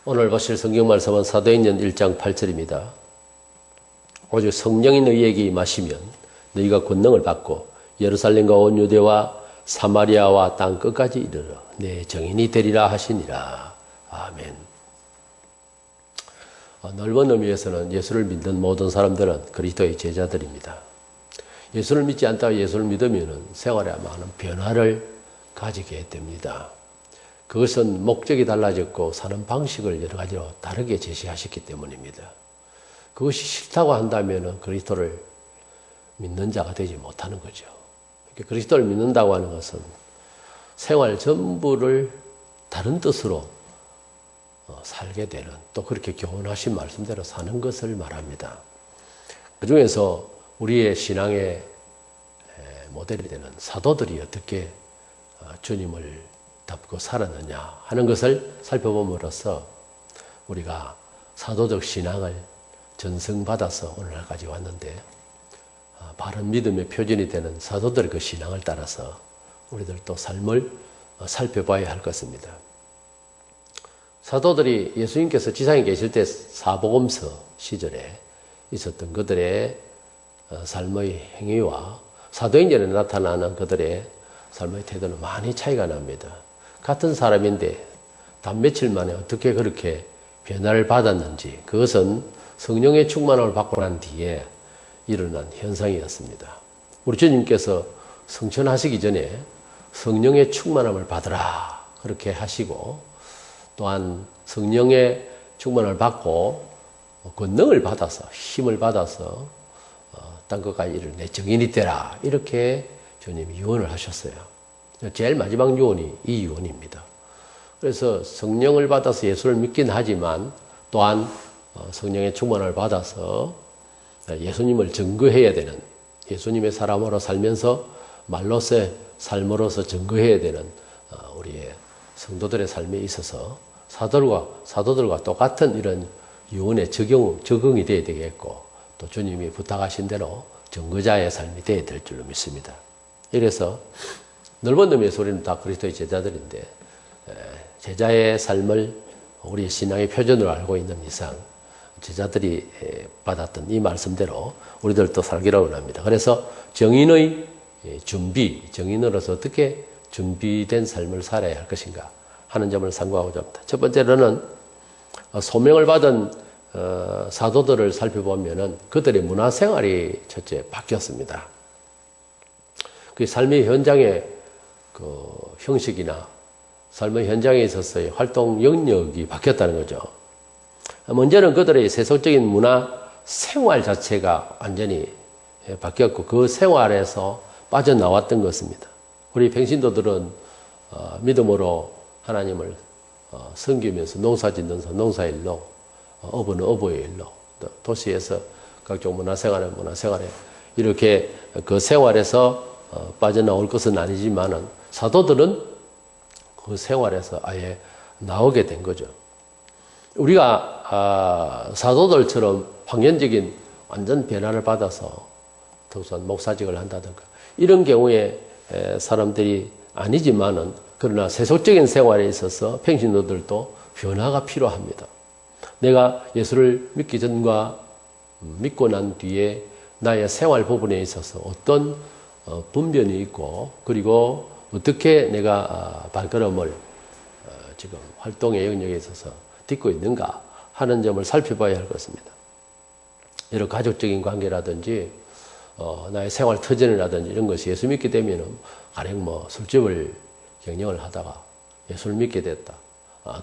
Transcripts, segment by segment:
오늘 보실 성경 말씀은 사도행전 1장 8절입니다. 오직 성령이 너희에게 임하시면 너희가 권능을 받고 예루살렘과 온 유대와 사마리아와 땅 끝까지 이르러 내 증인이 되리라 하시니라. 아멘. 넓은 의미에서는 예수를 믿는 모든 사람들은 그리스도의 제자들입니다. 예수를 믿지 않다가 예수를 믿으면 생활에 많은 변화를 가지게 됩니다. 그것은 목적이 달라졌고 사는 방식을 여러 가지로 다르게 제시하셨기 때문입니다. 그것이 싫다고 한다면 그리스도를 믿는 자가 되지 못하는 거죠. 그리스도를 믿는다고 하는 것은 생활 전부를 다른 뜻으로 살게 되는, 또 그렇게 교훈하신 말씀대로 사는 것을 말합니다. 그 중에서 우리의 신앙의 모델이 되는 사도들이 어떻게 주님을 닮고 살았느냐 하는 것을 살펴봄으로써 우리가 사도적 신앙을 전승받아서 오늘날까지 왔는데, 바른 믿음의 표준이 되는 사도들의 그 신앙을 따라서 우리들도 삶을 살펴봐야 할 것입니다. 사도들이 예수님께서 지상에 계실 때 사복음서 시절에 있었던 그들의 삶의 행위와 사도행전에 나타나는 그들의 삶의 태도는 많이 차이가 납니다. 같은 사람인데 단 며칠 만에 어떻게 그렇게 변화를 받았는지, 그것은 성령의 충만함을 받고 난 뒤에 일어난 현상이었습니다. 우리 주님께서 성천하시기 전에 성령의 충만함을 받으라 그렇게 하시고, 또한 성령의 충만을 받고 권능을 받아서, 힘을 받아서 땅끝까지 이를 내 증인이 되라 이렇게 주님이 유언을 하셨어요. 제일 마지막 유언이 이 유언입니다. 그래서 성령을 받아서 예수를 믿긴 하지만 또한 성령의 충만을 받아서 예수님을 증거해야 되는, 예수님의 사람으로 살면서 말로서의 삶으로서 증거해야 되는 우리의 성도들의 삶에 있어서 사도들과 똑같은 이런 유언에 적응이 되어야 되겠고, 또 주님이 부탁하신 대로 증거자의 삶이 되어야 될 줄로 믿습니다. 이래서 넓은 의미에서 우리는 다 그리스도의 제자들인데, 제자의 삶을 우리 신앙의 표준으로 알고 있는 이상 제자들이 받았던 이 말씀대로 우리들도 살기를 원합니다. 그래서 정인의 준비, 정인으로서 어떻게 준비된 삶을 살아야 할 것인가 하는 점을 상고하고자 합니다. 첫 번째로는 소명을 받은 사도들을 살펴보면은 그들의 문화생활이 첫째 바뀌었습니다. 그 삶의 현장의 그 형식이나 삶의 현장에 있어서의 활동 영역이 바뀌었다는 거죠. 먼저는 그들의 세속적인 문화 생활 자체가 완전히 바뀌었고, 그 생활에서 빠져나왔던 것입니다. 우리 평신도들은 믿음으로 하나님을 섬기면서 농사짓는 농사일로, 어부는 어부의 일로, 또 도시에서 각종 문화생활에 이렇게 그 생활에서 빠져나올 것은 아니지만은 사도들은 그 생활에서 아예 나오게 된 거죠. 우리가 사도들처럼 환경적인 완전 변화를 받아서 특수한 목사직을 한다든가 이런 경우에 사람들이 아니지만은, 그러나 세속적인 생활에 있어서 평신도들도 변화가 필요합니다. 내가 예수를 믿기 전과 믿고 난 뒤에 나의 생활 부분에 있어서 어떤 분변이 있고, 그리고 어떻게 내가 발걸음을 지금 활동의 영역에 있어서 딛고 있는가 하는 점을 살펴봐야 할 것입니다. 여러 가족적인 관계라든지 나의 생활 터전이라든지 이런 것이 예수 믿게 되면은 가령 술집을 경영을 하다가 예수를 믿게 됐다.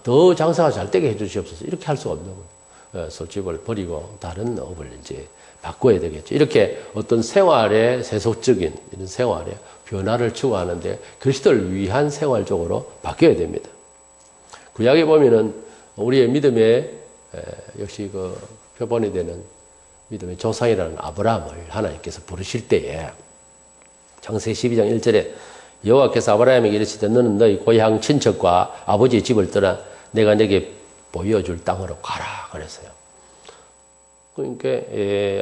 더 장사가 잘 되게 해주시옵소서. 이렇게 할 수가 없는 거예요. 술집을 버리고 다른 업을 이제 바꿔야 되겠죠. 이렇게 어떤 생활의 세속적인 이런 생활의 변화를 추구하는데 그리스도를 위한 생활적으로 바뀌어야 됩니다. 구약에 보면은 우리의 믿음의 역시 그 표본이 되는 믿음의 조상이라는 아브라함을 하나님께서 부르실 때에 창세기 12장 1절에 여호와께서 아브라함에게 이르시되 너는 너희 고향 친척과 아버지의 집을 떠나 내가 네게 보여줄 땅으로 가라 그랬어요. 그러니까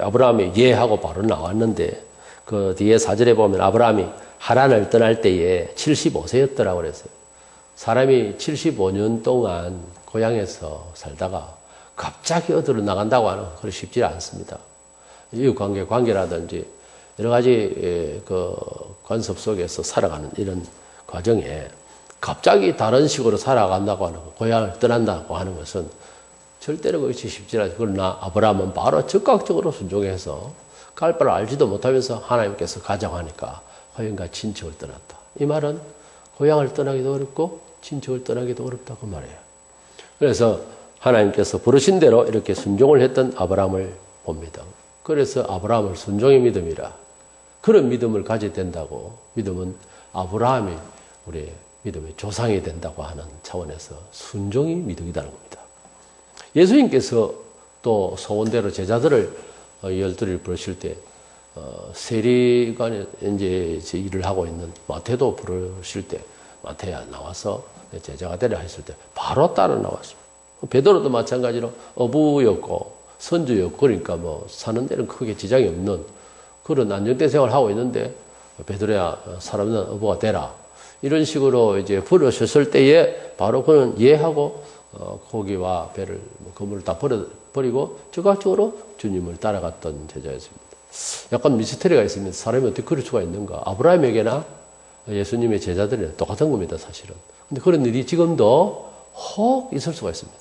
아브라함이 예 하고 바로 나왔는데, 그 뒤에 4절에 보면 아브라함이 하란을 떠날 때에 75세였더라고 그랬어요. 사람이 75년 동안 고향에서 살다가 갑자기 어디로 나간다고 하는 그리 쉽지 않습니다. 이웃관계, 관계라든지 여러 가지 그 관습 속에서 살아가는 이런 과정에 갑자기 다른 식으로 살아간다고 하는 것, 고향을 떠난다고 하는 것은 절대로 그것이 쉽지 않아요. 그러나 아브라함은 바로 즉각적으로 순종해서 갈 바를 알지도 못하면서 하나님께서 가자고 하니까 고향과 친척을 떠났다. 이 말은 고향을 떠나기도 어렵고 친척을 떠나기도 어렵다 그 말이에요. 그래서 하나님께서 부르신 대로 이렇게 순종을 했던 아브라함을 봅니다. 그래서 아브라함을 순종의 믿음이라 그런 믿음을 가져야 된다고 믿음은 아브라함이 우리 믿음의 조상이 된다고 하는 차원에서 순종이 믿음이라는 겁니다. 예수님께서 또 소원대로 제자들을 12를 부르실 때 세리관에 이제 일을 하고 있는 마태도 부르실 때 마태야 나와서 제자가 되라 했을 때 바로 따라 나왔습니다. 베드로도 마찬가지로 어부였고 선주였고 그러니까 뭐 사는 데는 크게 지장이 없는 그런 안정된 생활을 하고 있는데 베드로야 사람은 어부가 되라 이런 식으로 이제 부르셨을 때에 바로 그는 예하고 고기와 배를 그물을 다 버리고 즉각적으로 주님을 따라갔던 제자였습니다. 약간 미스터리가 있습니다. 사람이 어떻게 그럴 수가 있는가? 아브라함에게나 예수님의 제자들이나 똑같은 겁니다, 사실은. 근데 그런 일이 지금도 혹 있을 수가 있습니다.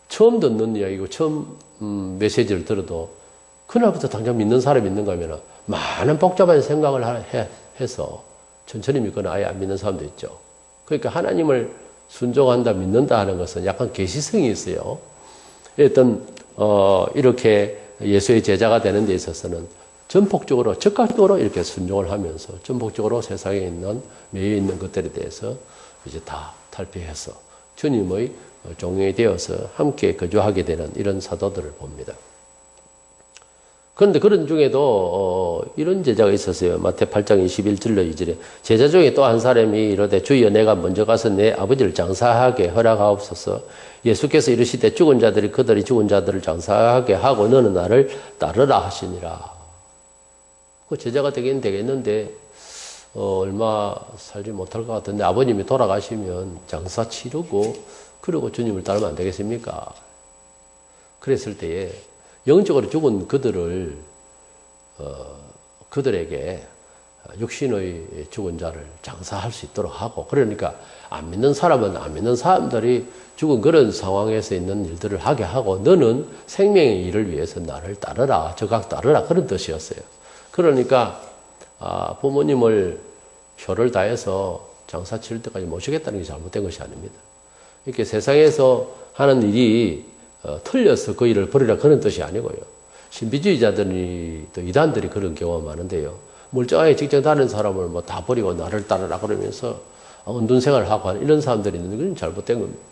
처음 듣는 이야기고 처음 메시지를 들어도 그날부터 당장 믿는 사람이 있는가 하면 많은 복잡한 생각을 해서 천천히 믿거나 아예 안 믿는 사람도 있죠. 그러니까 하나님을 순종한다, 믿는다 하는 것은 약간 계시성이 있어요. 어떤 이렇게 예수의 제자가 되는 데 있어서는 전폭적으로, 즉각적으로 이렇게 순종을 하면서 전폭적으로 세상에 있는, 매여 있는 것들에 대해서 이제 다 탈피해서 주님의 종이 되어서 함께 거주하게 되는 이런 사도들을 봅니다. 그런데 그런 중에도 이런 제자가 있었어요. 마태 8장 21절로 2절에 제자 중에 또 한 사람이 이르되 주여 내가 먼저 가서 내 아버지를 장사하게 허락하옵소서. 예수께서 이르시되 죽은 자들이 그들이 죽은 자들을 장사하게 하고 너는 나를 따르라 하시니라. 그 제자가 되긴 되겠는데 얼마 살지 못할 것 같은데 아버님이 돌아가시면 장사 치르고 그러고 주님을 따르면 안 되겠습니까? 그랬을 때에 영적으로 죽은 그들을 그들에게 육신의 죽은 자를 장사할 수 있도록 하고 그러니까 안 믿는 사람은 안 믿는 사람들이 죽은 그런 상황에서 있는 일들을 하게 하고 너는 생명의 일을 위해서 나를 따르라 적각 따르라 그런 뜻이었어요. 그러니까 부모님을 효를 다해서 장사 치를 때까지 모시겠다는 게 잘못된 것이 아닙니다. 이렇게 세상에서 하는 일이 틀려서 그 일을 버리라 그런 뜻이 아니고요. 신비주의자들이 또 이단들이 그런 경우가 많은데요. 멀쩡하게 직장 다니는 사람을 뭐 다 버리고 나를 따르라 그러면서 은둔 생활을 하고 하는 이런 사람들이 있는데 그건 잘못된 겁니다.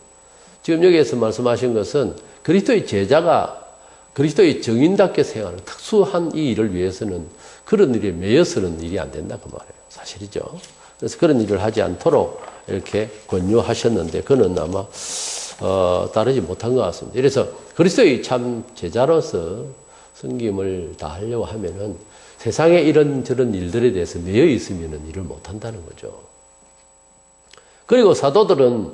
지금 여기에서 말씀하신 것은 그리스도의 제자가 그리스도의 정인답게 생활하는 특수한 이 일을 위해서는 그런 일에 매여서는 일이 안 된다 그 말이에요. 사실이죠. 그래서 그런 일을 하지 않도록 이렇게 권유하셨는데 그는 아마 따르지 못한 것 같습니다. 그래서 그리스도의 참 제자로서 섬김을 다 하려고 하면은 세상에 이런저런 일들에 대해서 매여 있으면은 일을 못 한다는 거죠. 그리고 사도들은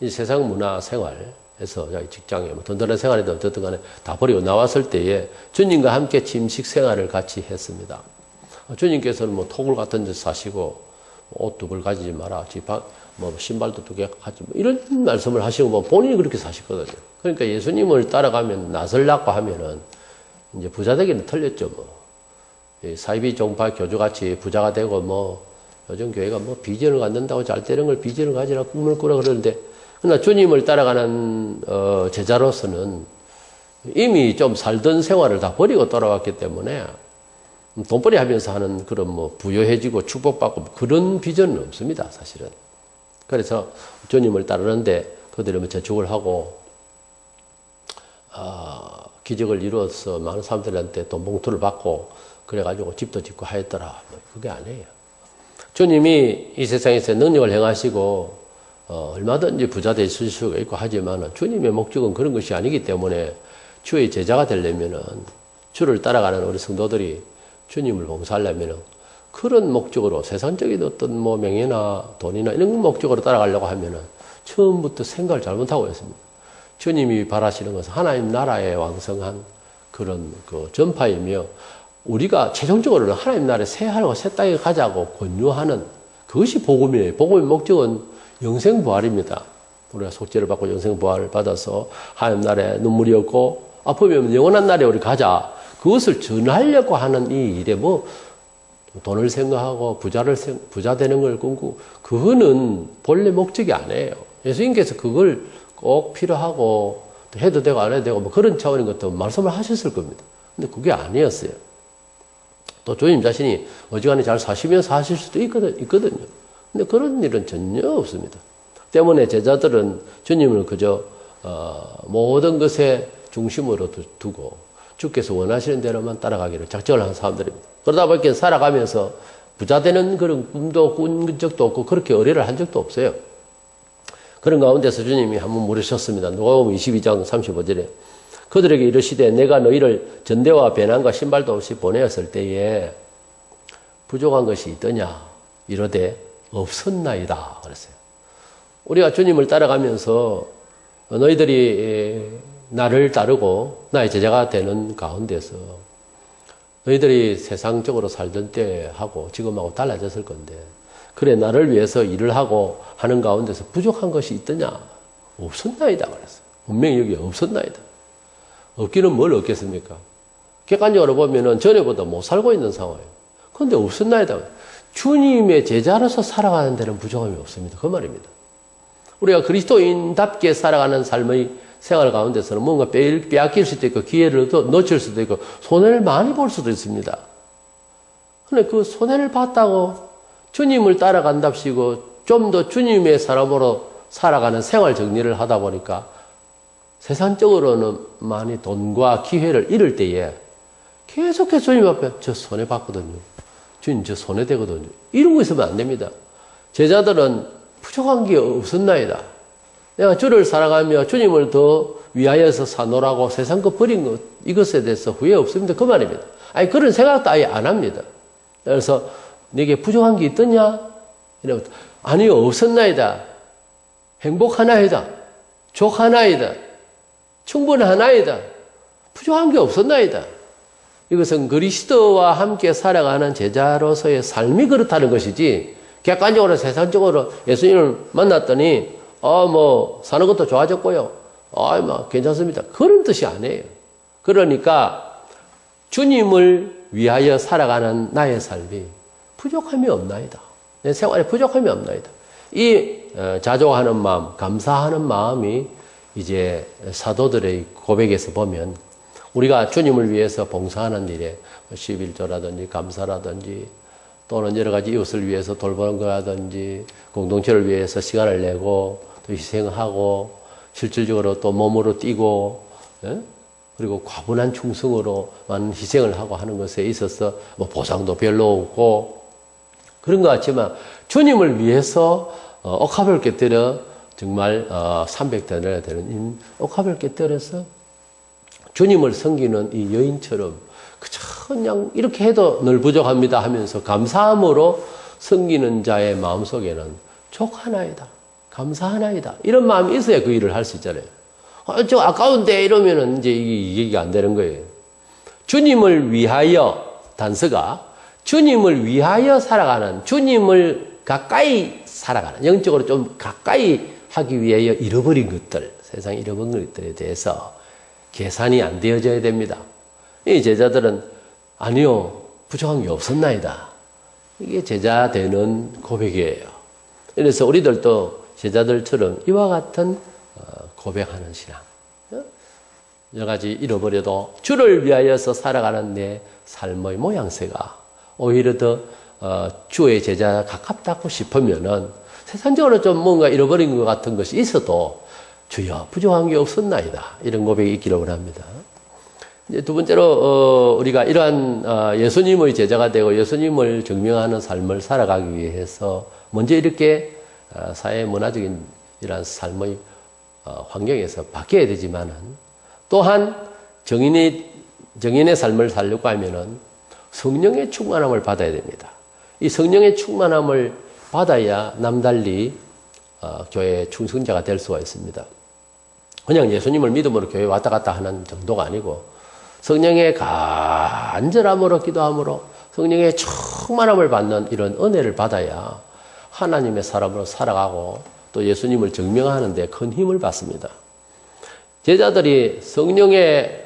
이 세상 문화 생활에서 직장에 뭐 든든한 생활이든 어쨌든 간에 다 버리고 나왔을 때에 주님과 함께 침식 생활을 같이 했습니다. 주님께서는 뭐 토굴 같은 데 사시고 옷 두 벌 가지지 마라. 뭐 신발도 2개 가지고 이런 말씀을 하시고 뭐 본인이 그렇게 사셨거든요. 그러니까 예수님을 따라가면 낯을 낳고 하면은 이제 부자 되기는 틀렸죠. 뭐 사이비 종파 교주같이 부자가 되고 뭐 요즘 교회가 뭐 비전을 갖는다고 잘 되는 걸 비전을 가지라 꿈을 꾸라 그러는데 그러나 주님을 따라가는 제자로서는 이미 좀 살던 생활을 다 버리고 돌아왔기 때문에 돈벌이 하면서 하는 그런 뭐 부여해지고 축복받고 그런 비전은 없습니다, 사실은. 그래서 주님을 따르는데 그들이 뭐 저축을 하고 기적을 이루어서 많은 사람들한테 돈 봉투를 받고 그래가지고 집도 짓고 하였더라. 뭐 그게 아니에요. 주님이 이 세상에서 능력을 행하시고 얼마든지 부자 되실 수가 있고 하지만 주님의 목적은 그런 것이 아니기 때문에 주의 제자가 되려면은 주를 따라가는 우리 성도들이 주님을 봉사하려면은 그런 목적으로 세상적인 어떤 뭐 명예나 돈이나 이런 목적으로 따라가려고 하면은 처음부터 생각을 잘못하고 있습니다. 주님이 바라시는 것은 하나님 나라의 왕성한 그런 그 전파이며 우리가 최종적으로는 하나님 나라에 새 하늘과 새 땅에 가자고 권유하는 그것이 복음이에요. 복음의 목적은 영생부활입니다. 우리가 속죄를 받고 영생부활을 받아서 하나님 나라에 눈물이 없고 아프면 영원한 나라에 우리 가자. 그것을 전하려고 하는 이 일에 뭐 돈을 생각하고 부자 되는 걸 꿈꾸고 그거는 본래 목적이 아니에요. 예수님께서 그걸 꼭 필요하고 해도 되고 안 해도 되고 뭐 그런 차원인 것도 말씀을 하셨을 겁니다. 근데 그게 아니었어요. 또 주님 자신이 어지간히 잘 사시면서 하실 수도 있거든요. 근데 그런 일은 전혀 없습니다. 때문에 제자들은 주님을 그저 모든 것에 중심으로 두고 주께서 원하시는 대로만 따라가기를 작정을 한 사람들입니다. 그러다 보니까 살아가면서 부자 되는 그런 꿈도 꾼 적도 없고 그렇게 의뢰를 한 적도 없어요. 그런 가운데서 주님이 한번 물으셨습니다. 누가복음 22장 35절에 그들에게 이르시되 내가 너희를 전대와 배낭과 신발도 없이 보내었을 때에 부족한 것이 있더냐 이르되 없었나이다 그랬어요. 우리가 주님을 따라가면서 너희들이 나를 따르고 나의 제자가 되는 가운데서 너희들이 세상적으로 살던 때하고 지금하고 달라졌을 건데 그래 나를 위해서 일을 하고 하는 가운데서 부족한 것이 있더냐 없었나이다 그랬어요. 분명히 여기 없었나이다. 없기는 뭘 없겠습니까? 객관적으로 보면은 전에보다 못 살고 있는 상황이에요. 그런데 없었나이다. 주님의 제자로서 살아가는 데는 부족함이 없습니다. 그 말입니다. 우리가 그리스도인답게 살아가는 삶의 생활 가운데서는 뭔가 빼앗길 수도 있고 기회를 놓칠 수도 있고 손해를 많이 볼 수도 있습니다. 그런데 그 손해를 봤다고 주님을 따라간답시고 좀 더 주님의 사람으로 살아가는 생활 정리를 하다 보니까 세상적으로는 많이 돈과 기회를 잃을 때에 계속해서 주님 앞에 저 손해봤거든요. 주님 저 손해되거든요. 이런 거 있으면 안 됩니다. 제자들은 부족한 게 없었나이다. 내가 주를 사랑하며 주님을 더 위하여서 사노라고 세상 것 버린 것 이것에 대해서 후회 없습니다. 그 말입니다. 아니 그런 생각도 아예 안 합니다. 그래서 내게 부족한 게 있더냐? 이러면 아니요 없었나이다. 행복하나이다. 족하나이다. 충분하나이다. 부족한 게 없었나이다. 이것은 그리스도와 함께 살아가는 제자로서의 삶이 그렇다는 것이지 객관적으로 세상적으로 예수님을 만났더니 뭐 사는 것도 좋아졌고요. 뭐 괜찮습니다. 그런 뜻이 아니에요. 그러니까 주님을 위하여 살아가는 나의 삶이 부족함이 없나이다. 내 생활에 부족함이 없나이다. 이 자족하는 마음, 감사하는 마음이 이제 사도들의 고백에서 보면 우리가 주님을 위해서 봉사하는 일에 11조라든지 감사라든지 또는 여러 가지 이웃을 위해서 돌보는 거라든지 공동체를 위해서 시간을 내고 또 희생하고 실질적으로 또 몸으로 뛰고 그리고 과분한 충성으로 많은 희생을 하고 하는 것에 있어서 뭐 보상도 별로 없고 그런 것 같지만 주님을 위해서 옥합을 깨뜨려 정말 300대나 되는 옥합을 깨뜨려서 주님을 섬기는 이 여인처럼 그저 그냥 이렇게 해도 늘 부족합니다 하면서 감사함으로 섬기는 자의 마음속에는 족하나이다. 감사하나이다. 이런 마음이 있어야 그 일을 할 수 있잖아요. 저 아까운데 이러면은 이제 이게 얘기가 안 되는 거예요. 주님을 위하여 단서가 주님을 위하여 살아가는 주님을 가까이 살아가는 영적으로 좀 가까이 하기 위하여 잃어버린 것들 세상에 잃어버린 것들에 대해서 계산이 안 되어져야 됩니다. 이 제자들은 아니요 부족한 게 없었나이다. 이게 제자 되는 고백이에요. 그래서 우리들도 제자들처럼 이와 같은 고백하는 신앙. 여러 가지 잃어버려도 주를 위하여서 살아가는 내 삶의 모양새가 오히려 더 주의 제자에 가깝다고 싶으면은 세상적으로 좀 뭔가 잃어버린 것 같은 것이 있어도 주여 부족한 게 없었나이다. 이런 고백이 있기를 원합니다. 이제 두 번째로 우리가 이러한 예수님의 제자가 되고 예수님을 증명하는 삶을 살아가기 위해서 먼저 이렇게 사회 문화적인 이러한 삶의 환경에서 바뀌어야 되지만은 또한 정인의 삶을 살려고 하면은 성령의 충만함을 받아야 됩니다. 이 성령의 충만함을 받아야 남달리 교회의 충성자가 될 수가 있습니다. 그냥 예수님을 믿음으로 교회 왔다 갔다 하는 정도가 아니고 성령의 간절함으로 기도함으로 성령의 충만함을 받는 이런 은혜를 받아야 하나님의 사람으로 살아가고 또 예수님을 증명하는 데 큰 힘을 받습니다. 제자들이 성령의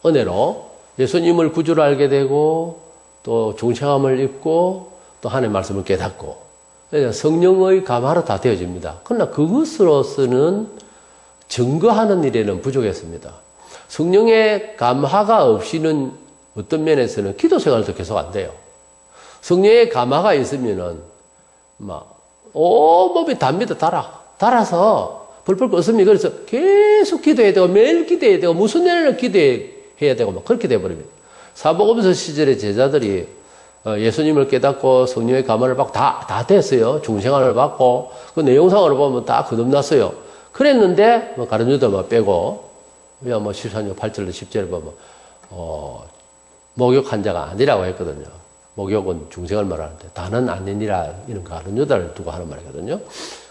은혜로 예수님을 구주로 알게 되고 또 중생함을 입고 또 하나님의 말씀을 깨닫고 성령의 감화로 다 되어집니다. 그러나 그것으로서는 증거하는 일에는 부족했습니다. 성령의 감화가 없이는 어떤 면에서는 기도 생활도 계속 안 돼요. 성령의 감화가 있으면은 온몸이 답니다. 달아서 벌벌 끓습니다. 그래서 계속 기도해야 되고 매일 기도해야 되고 무슨 일을 기도해야 되고 그렇게 돼버립니다. 사복음서 시절의 제자들이 예수님을 깨닫고 성령의 감화를 받고 다 됐어요. 중생활을 받고 그 내용상으로 보면 다 거듭났어요. 그랬는데 가룟 유다만 빼고 그냥 14년 8절로 10절을 보면 목욕한 자가 아니라고 했거든요. 목욕은 중생을 말하는데 다는 아니니라 이런 가룟 유다를 두고 하는 말이거든요.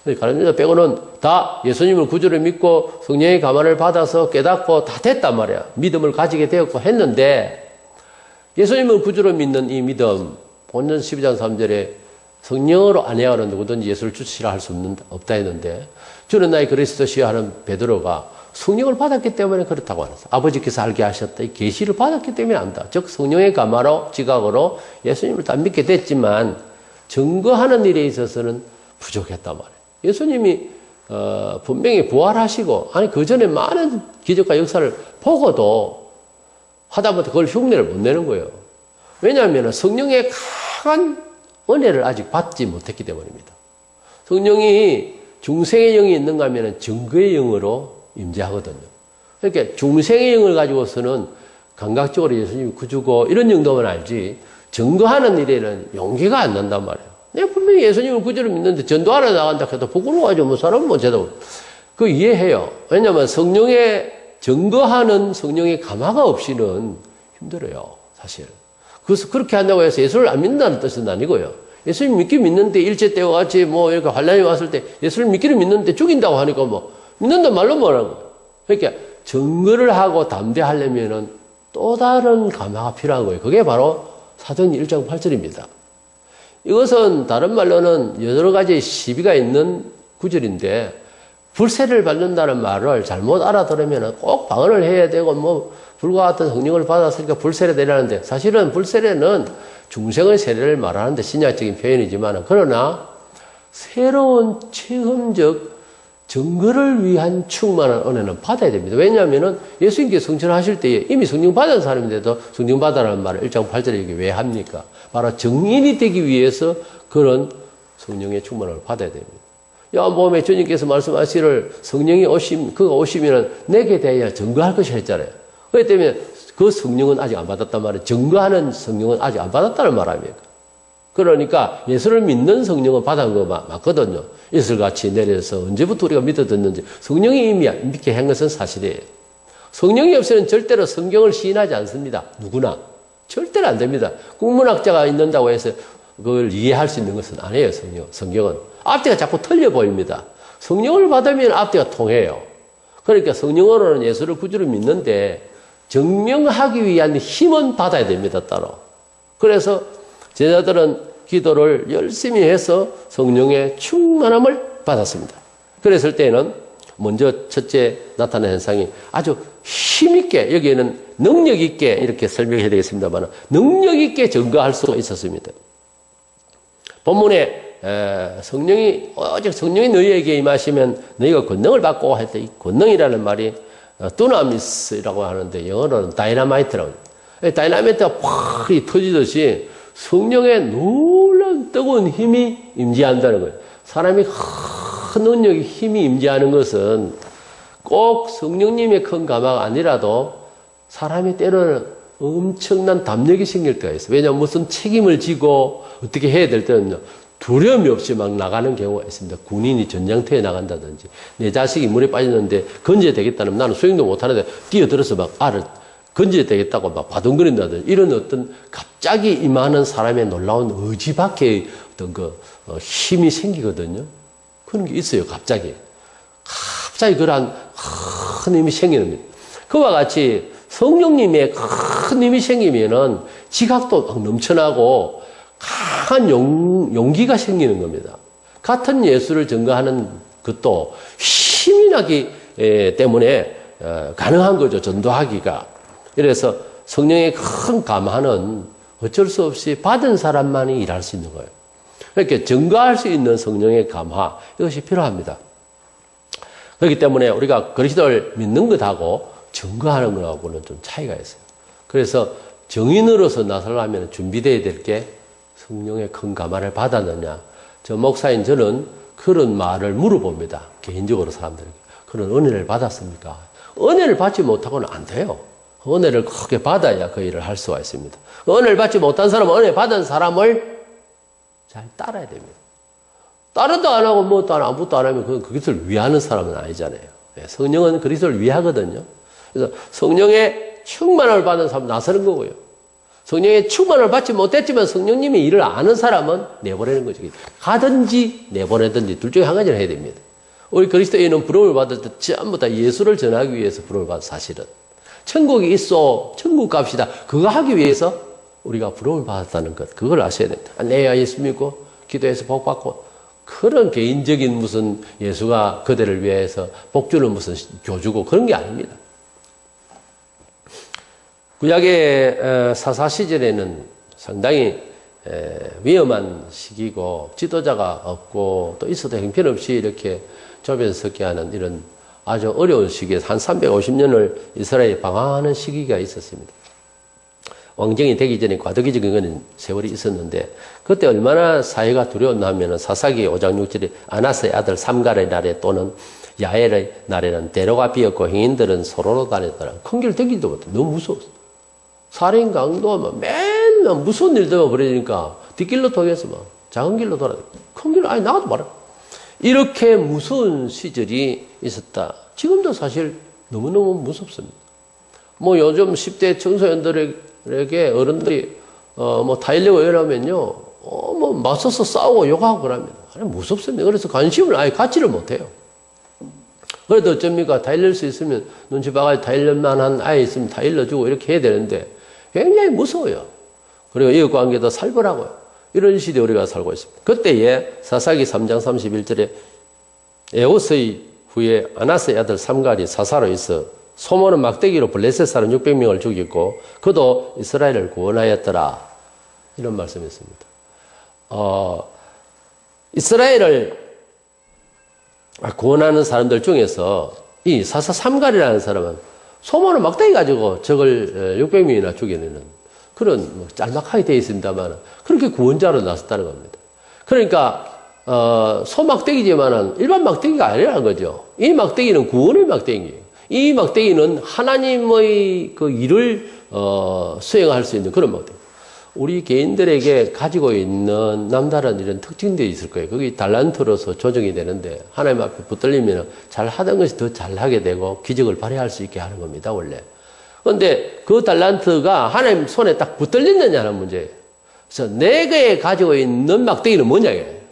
가룟 유다 빼고는 다 예수님을 구주로 믿고 성령의 감화를 받아서 깨닫고 다 됐단 말이야. 믿음을 가지게 되었고 했는데 예수님을 구주로 믿는 이 믿음 본전 12장 3절에 성령으로 아니하고는 누구든지 예수를 주시라 할 수 없다 했는데 주는 나의 그리스도시여 하는 베드로가 성령을 받았기 때문에 그렇다고 하는 거예요. 아버지께서 알게 하셨다. 이 계시를 받았기 때문에 안다. 즉 성령의 감화로 지각으로 예수님을 다 믿게 됐지만 증거하는 일에 있어서는 부족했단 말이에요. 예수님이 분명히 부활하시고 그 전에 많은 기적과 역사를 보고도 하다못해 그걸 흉내를 못 내는 거예요. 왜냐하면 성령의 강한 은혜를 아직 받지 못했기 때문입니다. 성령이 중생의 영이 있는가 하면 증거의 영으로 임재하거든요. 그러니까 중생의 영을 가지고서는 감각적으로 예수님이 구주고 이런 정도만 알지 증거하는 일에는 용기가 안 난단 말이에요. 내가 분명히 예수님을 구주로 믿는데 전도하러 나간다 해도 부끄러워가지고 사람은 못 제도 그 이해해요. 왜냐하면 성령의 증거하는 성령의 감화가 없이는 힘들어요, 사실. 그래서 그렇게 한다고 해서 예수를 안 믿는다는 뜻은 아니고요. 예수님 믿긴 믿는데 일제 때와 같이 이렇게 환란이 왔을 때 예수를 믿기는 믿는데 죽인다고 하니까 믿는다 말로 뭐라는 거예요. 그러니까 증거를 하고 담대하려면은 또 다른 감화가 필요한 거예요. 그게 바로 사도행전 1장 8절입니다. 이것은 다른 말로는 여러 가지 시비가 있는 구절인데 불세를 받는다는 말을 잘못 알아들으면 꼭 방언을 해야 되고 불과 같은 성령을 받았으니까 불세례 되라는데 사실은 불세례는 중생의 세례를 말하는데 신약적인 표현이지만 그러나 새로운 체험적 증거를 위한 충만한 은혜는 받아야 됩니다. 왜냐하면 예수님께서 성천하실 때에 이미 성령 받은 사람인데도 성령 받아라는 말을 1장 8절에 여기 왜 합니까? 바로 증인이 되기 위해서 그런 성령의 충만을 받아야 됩니다. 요한복음에 주님께서 말씀하시기를 성령이 그가 오시면 내게 대하여 증거할 것이 했잖아요. 그렇기 때문에 그 성령은 아직 안 받았단 말이에요. 증거하는 성령은 아직 안 받았다는 말 아닙니까? 그러니까 예수를 믿는 성령은 받은 거 맞거든요. 이슬같이 내려서 언제부터 우리가 믿어 듣는지 성령이 이미 믿게 한 것은 사실이에요. 성령이 없이는 절대로 성경을 시인하지 않습니다. 누구나. 절대로 안 됩니다. 국문학자가 있는다고 해서 그걸 이해할 수 있는 것은 아니에요. 성경은. 앞뒤가 자꾸 틀려 보입니다. 성령을 받으면 앞뒤가 통해요. 그러니까 성령으로는 예수를 구주로 믿는데 증명하기 위한 힘은 받아야 됩니다. 따로. 그래서 제자들은 기도를 열심히 해서 성령의 충만함을 받았습니다. 그랬을 때는 먼저 첫째 나타난 현상이 아주 힘있게 여기에는 능력있게 이렇게 설명해야 되겠습니다만 능력있게 증거할 수 있었습니다. 본문에 오직 성령이 너희에게 임하시면 너희가 권능을 받고 했다. 이 권능이라는 말이 두나미스라고 하는데 영어로는 다이나마이트라고 해요. 다이나마이트가 팍 터지듯이 성령의 놀라운 뜨거운 힘이 임재한다는 거예요. 사람이 큰 능력이 힘이 임재하는 것은 꼭 성령님의 큰 감화가 아니라도 사람이 때로는 엄청난 담력이 생길 때가 있어요. 왜냐하면 무슨 책임을 지고 어떻게 해야 될 때는요. 두려움이 없이 막 나가는 경우가 있습니다. 군인이 전장터에 나간다든지 내 자식이 물에 빠졌는데 건져야 되겠다면 나는 수영도 못하는데 뛰어들어서 막 알을 건져야 되겠다고 막 바둥거린다든지 이런 어떤 갑자기 임하는 사람의 놀라운 의지 밖의 어떤 힘이 생기거든요. 그런 게 있어요, 갑자기. 갑자기 그러한 큰 힘이 생기는 겁니다. 그와 같이 성령님의 큰 힘이 생기면은 지각도 막 넘쳐나고 강한 용기가 생기는 겁니다. 같은 예수를 증거하는 것도 힘이 나기 때문에 가능한 거죠, 전도하기가. 그래서 성령의 큰 감화는 어쩔 수 없이 받은 사람만이 일할 수 있는 거예요. 이렇게 증거할 수 있는 성령의 감화, 이것이 필요합니다. 그렇기 때문에 우리가 그리스도를 믿는 것하고 증거하는 것하고는 좀 차이가 있어요. 그래서 정인으로서 나서려면 준비되어야 될 게 성령의 큰 감화를 받았느냐. 저 목사인 저는 그런 말을 물어봅니다. 개인적으로 사람들에게. 그런 은혜를 받았습니까? 은혜를 받지 못하고는 안 돼요. 은혜를 크게 받아야 그 일을 할 수가 있습니다. 은혜를 받지 못한 사람은 은혜 받은 사람을 잘 따라야 됩니다. 따르도 안 하고 뭐도 안 아무것도 안 하면 그 그리스도를 위하는 사람은 아니잖아요. 성령은 그리스도를 위하거든요. 그래서 성령의 충만을 받은 사람은 나서는 거고요. 성령의 충만을 받지 못했지만 성령님의 일을 아는 사람은 내보내는 거죠. 가든지 내보내든지 둘 중에 한 가지를 해야 됩니다. 우리 그리스도인은 부름을 받을 때 전부 다 예수를 전하기 위해서 부름을 받은 사실은. 천국이 있어, 천국 갑시다. 그거 하기 위해서 우리가 부름을 받았다는 것, 그걸 아셔야 됩니다. 내 예수 믿고 기도해서 복 받고 그런 개인적인 무슨 예수가 그대를 위해서 복 주는 무슨 교주고 그런 게 아닙니다. 구약의 사사 시절에는 상당히 위험한 시기고 지도자가 없고 또 있어도 형편없이 이렇게 조변석게 하는 이런 아주 어려운 시기에 한 350년을 이스라엘이 방황하는 시기가 있었습니다. 왕정이 되기 전에 과도기적인 것은 세월이 있었는데 그때 얼마나 사회가 두려웠나 하면 사사기 5장 6절에 아나스의 아들 삼갈의 날에 또는 야엘의 날에는 대로가 비었고 행인들은 소로로 다녔더라. 큰 길 댕기지도 못해. 너무 무서웠어. 살인 강도하면 맨날 무서운 일들만 벌어지니까 뒷길로 통해서 막 작은 길로 돌아다. 큰 길로 아예 나가도 말아. 이렇게 무서운 시절이 있었다. 지금도 사실 너무너무 무섭습니다. 뭐 요즘 10대 청소년들에게 어른들이 뭐 타일려고 이러면요, 뭐 맞서서 싸우고 욕하고 그러면 무섭습니다. 그래서 관심을 아예 갖지를 못해요. 그래도 어쩝니까? 타일릴 수 있으면 눈치 봐가지고 타일릴만한 아이 있으면 타일러주고 이렇게 해야 되는데 굉장히 무서워요. 그리고 이웃 관계도 살벌하고요. 이런 시대에 우리가 살고 있습니다. 그때에 사사기 3장 31절에 에호스의 후에 아나스의 아들 삼갈이 사사로 있어 소모는 막대기로 블레셋 사람 600명을 죽였고 그도 이스라엘을 구원하였더라. 이런 말씀이 있습니다. 이스라엘을 구원하는 사람들 중에서 이 사사 삼갈이라는 사람은 소모는 막대기 가지고 적을 600명이나 죽여내는 그런 짤막하게 되어 있습니다만 그렇게 구원자로 나섰다는 겁니다. 그러니까 소막대기지만은 일반 막대기가 아니라는 거죠. 이 막대기는 구원의 막대기예요. 이 막대기는 하나님의 그 일을 수행할 수 있는 그런 막대기. 우리 개인들에게 가지고 있는 남다른 이런 특징들이 있을 거예요. 그게 달란트로서 조정이 되는데 하나님 앞에 붙들리면 잘 하던 것이 더 잘하게 되고 기적을 발휘할 수 있게 하는 겁니다, 원래. 그런데 그 달란트가 하나님 손에 딱 붙들리느냐는 문제예요. 그래서 내게 가지고 있는 막대기는 뭐냐, 이게.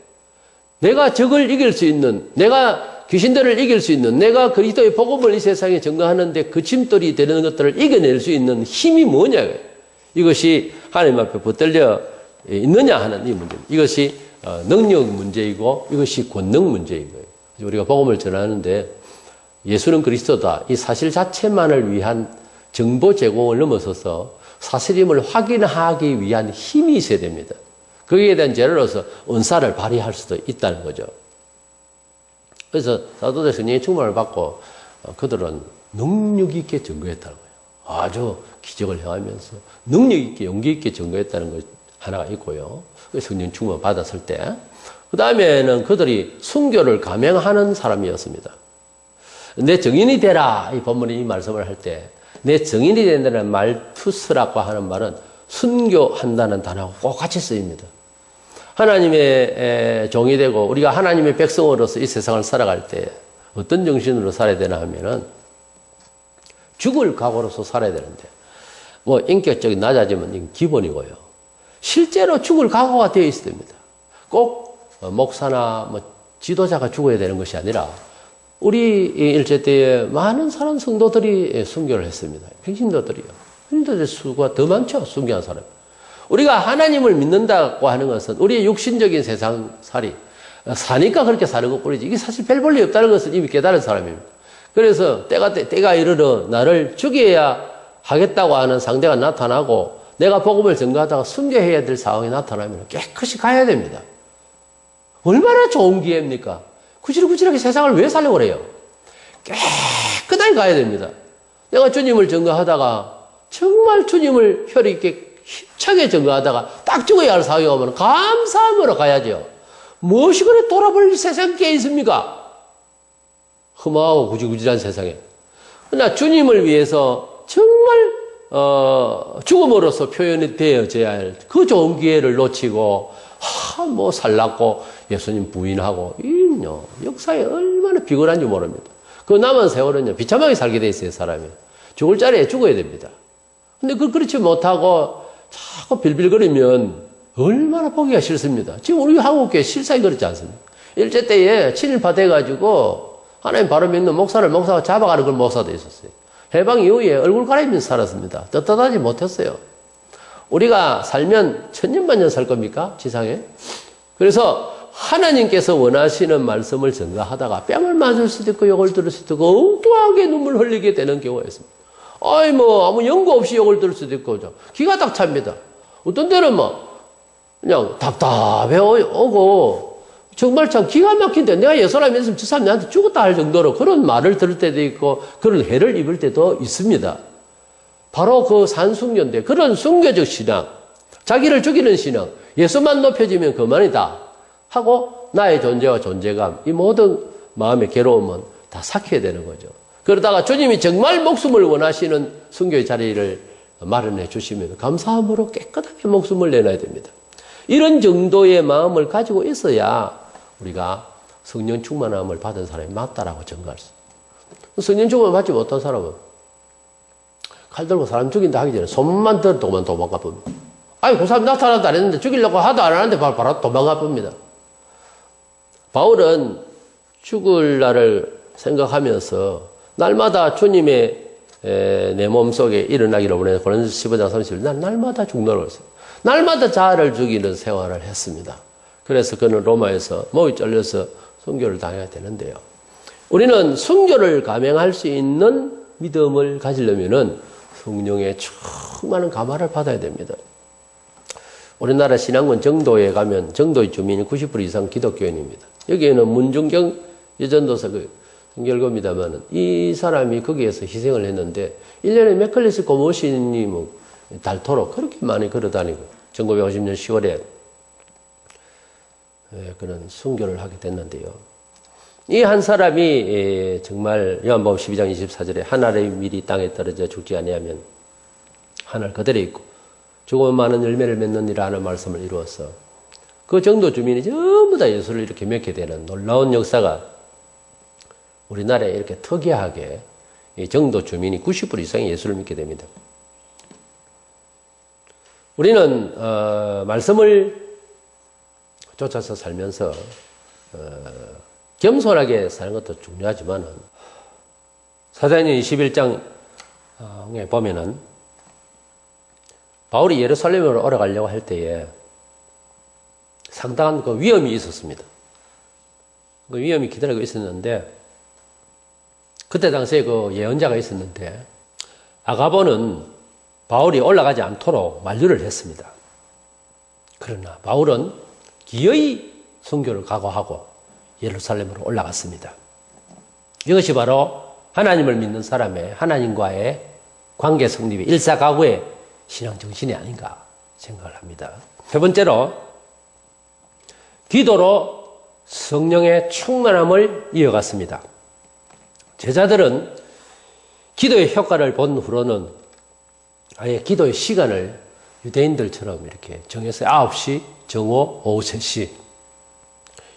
내가 적을 이길 수 있는, 내가 귀신들을 이길 수 있는, 내가 그리스도의 복음을 이 세상에 전가하는데 그 짐돌이 되는 것들을 이겨낼 수 있는 힘이 뭐냐, 이게. 이것이 하나님 앞에 붙들려 있느냐 하는 이 문제입니다. 이것이 능력 문제이고 이것이 권능 문제인 거예요. 우리가 복음을 전하는데 예수는 그리스도다. 이 사실 자체만을 위한 정보 제공을 넘어서서 사실임을 확인하기 위한 힘이 있어야 됩니다. 거기에 대한 재료로서 은사를 발휘할 수도 있다는 거죠. 그래서 사도들 성령의 충만을 받고 그들은 능력 있게 증거했다는 거예요. 아주 기적을 행하면서 능력 있게 용기 있게 증거했다는 것 하나가 있고요. 성령 충만 받았을 때 그 다음에는 그들이 순교를 감행하는 사람이었습니다. 내 증인이 되라 이 본문이 이 말씀을 할 때 내 증인이 된다는 말투스라고 하는 말은 순교한다는 단어가 꼭 같이 쓰입니다. 하나님의 종이 되고 우리가 하나님의 백성으로서 이 세상을 살아갈 때 어떤 정신으로 살아야 되나 하면은 죽을 각오로서 살아야 되는데 뭐 인격적인 낮아짐은 기본이고요. 실제로 죽을 각오가 되어 있어야 됩니다. 꼭 목사나 뭐 지도자가 죽어야 되는 것이 아니라 우리 일제 때에 많은 사람 성도들이 순교를 했습니다. 평신도들이요. 평신도들 수가 더 많죠. 순교한 사람. 우리가 하나님을 믿는다고 하는 것은 우리의 육신적인 세상살이 사니까 그렇게 사는 것뿐이지 이게 사실 별 볼일 없다는 것을 이미 깨달은 사람입니다. 그래서 때가 이르러 나를 죽여야 하겠다고 하는 상대가 나타나고 내가 복음을 전가하다가 순교해야 될 상황이 나타나면 깨끗이 가야 됩니다. 얼마나 좋은 기회입니까? 구질구질하게 세상을 왜 살려고 그래요? 깨끗하게 가야 됩니다. 내가 주님을 전가하다가 정말 주님을 혈이 있게 힘차게 전가하다가 딱 죽어야 할 상황이 오면 감사함으로 가야죠. 무엇이 그래 돌아볼 세상에 깨 있습니까? 험하고 구질구질한 세상에. 그러나 주님을 위해서 정말 죽음으로써 표현이 되어져야 할 그 좋은 기회를 놓치고 뭐 살랐고 예수님 부인하고 이요 역사에 얼마나 비굴한지 모릅니다. 그 남은 세월은요 비참하게 살게 돼 있어요. 사람이 죽을 자리에 죽어야 됩니다. 근데 그렇지 못하고 자꾸 빌빌거리면 얼마나 보기가 싫습니다. 지금 우리 한국교회 실상이 그렇지 않습니까? 일제 때에 친일파 돼가지고 하나님 바로 믿는 목사가 잡아가는 그런 목사도 있었어요. 해방 이후에 얼굴 가리면서 살았습니다. 떳떳하지 못했어요. 우리가 살면 천년만년 살 겁니까? 지상에? 그래서 하나님께서 원하시는 말씀을 전가하다가 뺨을 맞을 수도 있고 욕을 들을 수도 있고 엉뚱하게 눈물 흘리게 되는 경우가 있습니다. 아무 연고 없이 욕을 들을 수도 있고 기가 딱 찹니다. 어떤 때는 그냥 답답해 오고 정말 참 기가 막힌데 내가 예수를 믿으면 저 사람 나한테 죽었다 할 정도로 그런 말을 들을 때도 있고 그런 해를 입을 때도 있습니다. 바로 그 산순교인데 그런 순교적 신앙, 자기를 죽이는 신앙, 예수만 높여지면 그만이다 하고 나의 존재와 존재감, 이 모든 마음의 괴로움은 다 삭혀야 되는 거죠. 그러다가 주님이 정말 목숨을 원하시는 순교의 자리를 마련해 주시면 감사함으로 깨끗하게 목숨을 내놔야 됩니다. 이런 정도의 마음을 가지고 있어야 우리가 성령 충만함을 받은 사람이 맞다라고 증거할 수 있어요. 성령 충만을 받지 못한 사람은 칼 들고 사람 죽인다 하기 전에 손만 들어도 도망가 봅니다. 그 사람 나타났다 안 했는데 죽이려고 하도 안 하는데 바로 도망가 봅니다. 바울은 죽을 날을 생각하면서 날마다 주님의 내 몸속에 일어나기를 원해서 고린도서 15장 30절 난 날마다 죽노라고 했어요. 날마다 자아를 죽이는 생활을 했습니다. 그래서 그는 로마에서 목이 잘려서 순교를 당해야 되는데요. 우리는 순교를 감행할 수 있는 믿음을 가지려면은 성령의 충만한 감화를 받아야 됩니다. 우리나라 신앙원 정도에 가면 정도의 주민이 90% 이상 기독교인입니다. 여기에는 문중경 여전도서 성결교입니다만 이 사람이 거기에서 희생을 했는데 1년에 몇 클래스 고모신이 닳도록 그렇게 많이 걸어다니고 1950년 10월에 그런 순교를 하게 됐는데요. 이 한 사람이 정말 요한복음 12장 24절에 하늘의 밀이 땅에 떨어져 죽지 아니하면 하늘 그대로 있고 죽으면 많은 열매를 맺느니라 하는 말씀을 이루어서 그 정도 주민이 전부 다 예수를 이렇게 믿게 되는 놀라운 역사가 우리나라에 이렇게 특이하게 이 정도 주민이 90% 이상이 예수를 믿게 됩니다. 우리는 말씀을 쫓아서 살면서 겸손하게 사는 것도 중요하지만 사도행전 21장에 보면은 바울이 예루살렘으로 올라가려고 할 때에 상당한 그 위험이 있었습니다. 그 위험이 기다리고 있었는데 그때 당시에 그 예언자가 있었는데 아가보는 바울이 올라가지 않도록 만류를 했습니다. 그러나 바울은 기어이 순교를 각오하고 예루살렘으로 올라갔습니다. 이것이 바로 하나님을 믿는 사람의 하나님과의 관계 성립의 일사가구의 신앙 정신이 아닌가 생각을 합니다. 세 번째로 기도로 성령의 충만함을 이어갔습니다. 제자들은 기도의 효과를 본 후로는 아예 기도의 시간을 유대인들처럼 이렇게 정했어요. 9시, 정오, 오후 3시.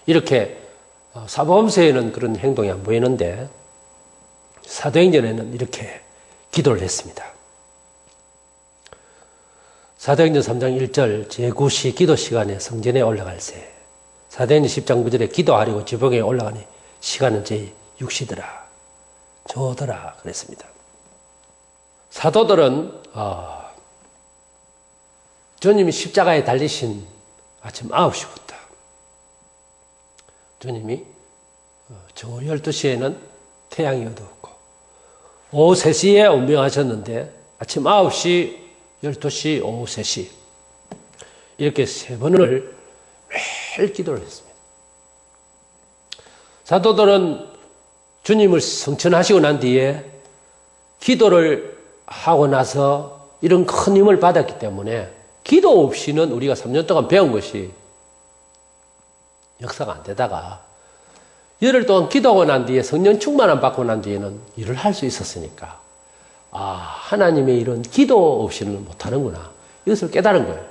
이렇게 사복음서에는 그런 행동이 안 보이는데 사도행전에는 이렇게 기도를 했습니다. 사도행전 3장 1절 제9시 기도 시간에 성전에 올라갈세 사도행전 10장 9절에 기도하려고 지붕에 올라가니 시간은 제 6시더라. 좋더라. 그랬습니다. 사도들은 주님이 십자가에 달리신 아침 9시부터 주님이 저 12시에는 태양이 어두웠고 오후 3시에 운명하셨는데 아침 9시, 12시, 오후 3시 이렇게 3번을 매일 기도를 했습니다. 사도들은 주님을 성천하시고 난 뒤에 기도를 하고 나서 이런 큰 힘을 받았기 때문에 기도 없이는 우리가 3년 동안 배운 것이 역사가 안 되다가 열흘 동안 기도하고 난 뒤에 성령 충만함 받고 난 뒤에는 일을 할 수 있었으니까 하나님의 일은 기도 없이는 못하는구나. 이것을 깨달은 거예요.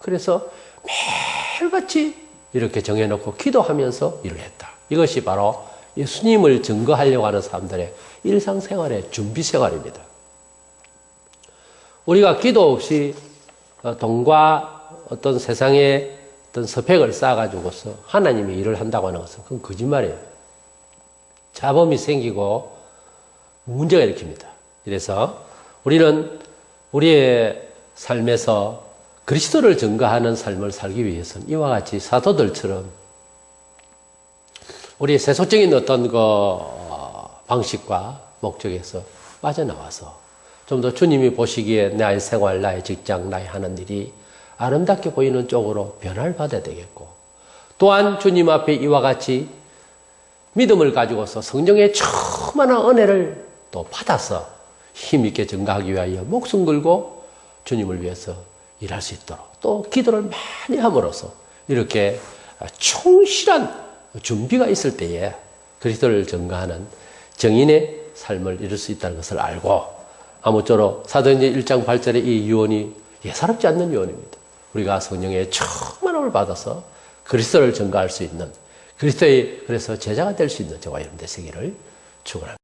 그래서 매일같이 이렇게 정해놓고 기도하면서 일을 했다. 이것이 바로 예수님을 증거하려고 하는 사람들의 일상생활의 준비생활입니다. 우리가 기도 없이 돈과 어떤 세상의 어떤 스펙을 쌓아가지고서 하나님의 일을 한다고 하는 것은 그건 거짓말이에요. 자범이 생기고 문제가 일으킵니다. 그래서 우리는 우리의 삶에서 그리스도를 증거하는 삶을 살기 위해서는 이와 같이 사도들처럼 우리의 세속적인 어떤 방식과 목적에서 빠져나와서 좀 더 주님이 보시기에 나의 생활, 나의 직장, 나의 하는 일이 아름답게 보이는 쪽으로 변화를 받아야 되겠고 또한 주님 앞에 이와 같이 믿음을 가지고서 성령의 충만한 은혜를 또 받아서 힘있게 증거하기 위하여 목숨 걸고 주님을 위해서 일할 수 있도록 또 기도를 많이 함으로써 이렇게 충실한 준비가 있을 때에 그리스도를 증거하는 정인의 삶을 이룰 수 있다는 것을 알고 아무쪼록 사도행전 1장 8절의 이 유언이 예사롭지 않는 유언입니다. 우리가 성령의 충만함을 받아서 그리스도를 증거할 수 있는 그리스도의 그래서 제자가 될 수 있는 저와 여러분 되시기를 축원합니다.